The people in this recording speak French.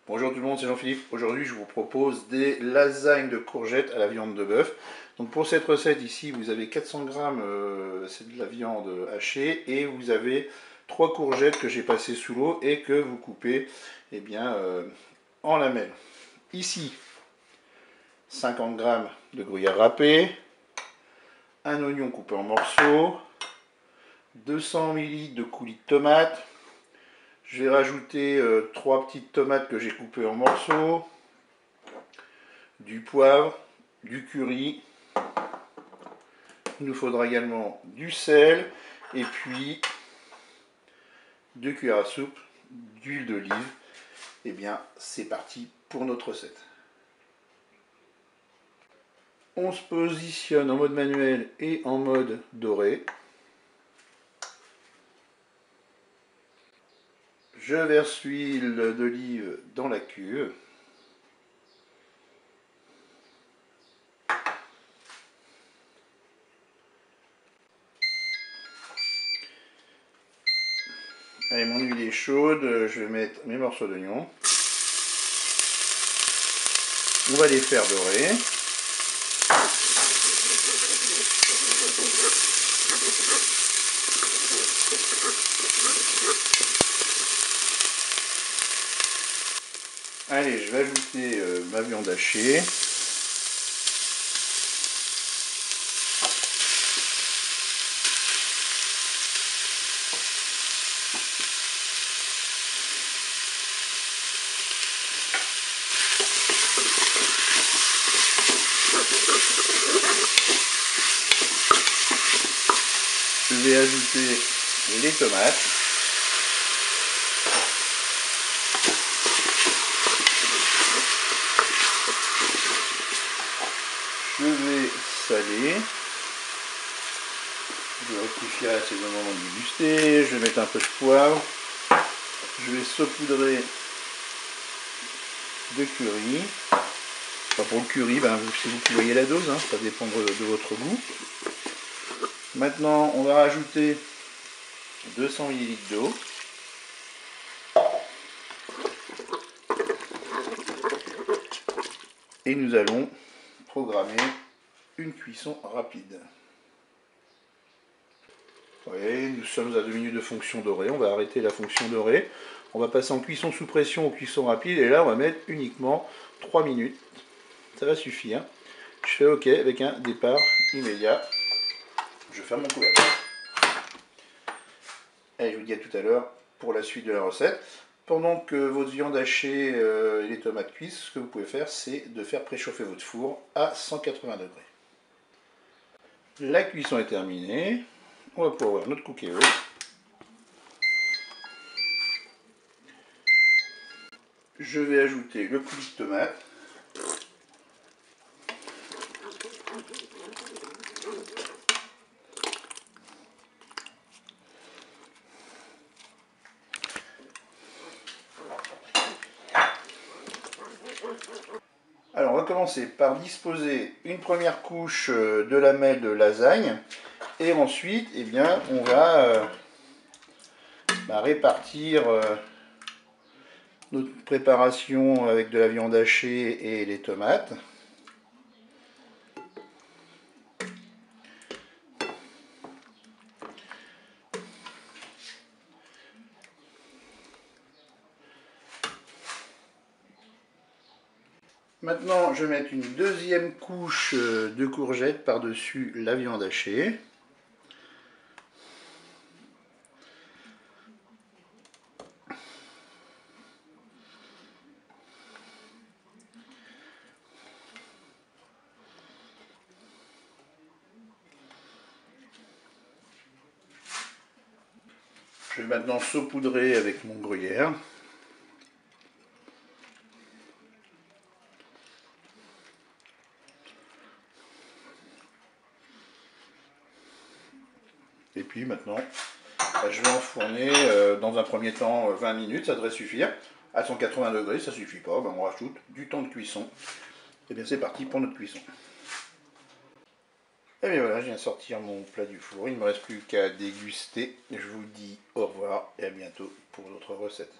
Bonjour tout le monde, c'est Jean-Philippe. Aujourd'hui, je vous propose des lasagnes de courgettes à la viande de bœuf. Donc pour cette recette ici, vous avez 400 grammes, c'est de la viande hachée, et vous avez 3 courgettes que j'ai passées sous l'eau et que vous coupez en lamelles. Ici, 50 grammes de gruyère râpé, un oignon coupé en morceaux, 200 ml de coulis de tomates. Je vais rajouter 3 petites tomates que j'ai coupées en morceaux, du poivre, du curry. Il nous faudra également du sel et puis 2 cuillères à soupe d'huile d'olive. Et bien, c'est parti pour notre recette. On se positionne en mode manuel et en mode doré. Je verse l'huile d'olive dans la cuve. Allez, mon huile est chaude, je vais mettre mes morceaux d'oignon. On va les faire dorer. Allez, je vais ajouter ma viande hachée. Je vais ajouter les tomates. Je vais saler. Je vais rectifier à ces moments de déguster. Je vais mettre un peu de poivre. Je vais saupoudrer de curry. Enfin, pour le curry, c'est vous qui voyez la dose, hein, ça dépend de votre goût. Maintenant, on va rajouter 200 ml d'eau. Et nous allons programmer une cuisson rapide. Vous voyez, nous sommes à 2 minutes de fonction dorée. On va arrêter la fonction dorée. On va passer en cuisson sous pression ou cuisson rapide. Et là, on va mettre uniquement 3 minutes. Ça va suffire. Je fais OK avec un départ immédiat. Je ferme mon couvercle. Et je vous dis à tout à l'heure pour la suite de la recette. Pendant que votre viande hachée et les tomates cuisent, ce que vous pouvez faire, c'est de faire préchauffer votre four à 180 degrés. La cuisson est terminée. On va pouvoir ouvrir notre cookéo. Je vais ajouter le coulis de tomate. Alors on va commencer par disposer une première couche de lamelles de lasagne et ensuite on va répartir notre préparation avec de la viande hachée et les tomates. Maintenant, je vais mettre une deuxième couche de courgettes par-dessus la viande hachée. Je vais maintenant saupoudrer avec mon gruyère. Et puis maintenant, je vais enfourner dans un premier temps 20 minutes, ça devrait suffire. À 180 degrés, ça suffit pas, on rajoute du temps de cuisson. Et bien c'est parti pour notre cuisson. Et bien voilà, je viens de sortir mon plat du four, il ne me reste plus qu'à déguster. Je vous dis au revoir et à bientôt pour d'autres recettes.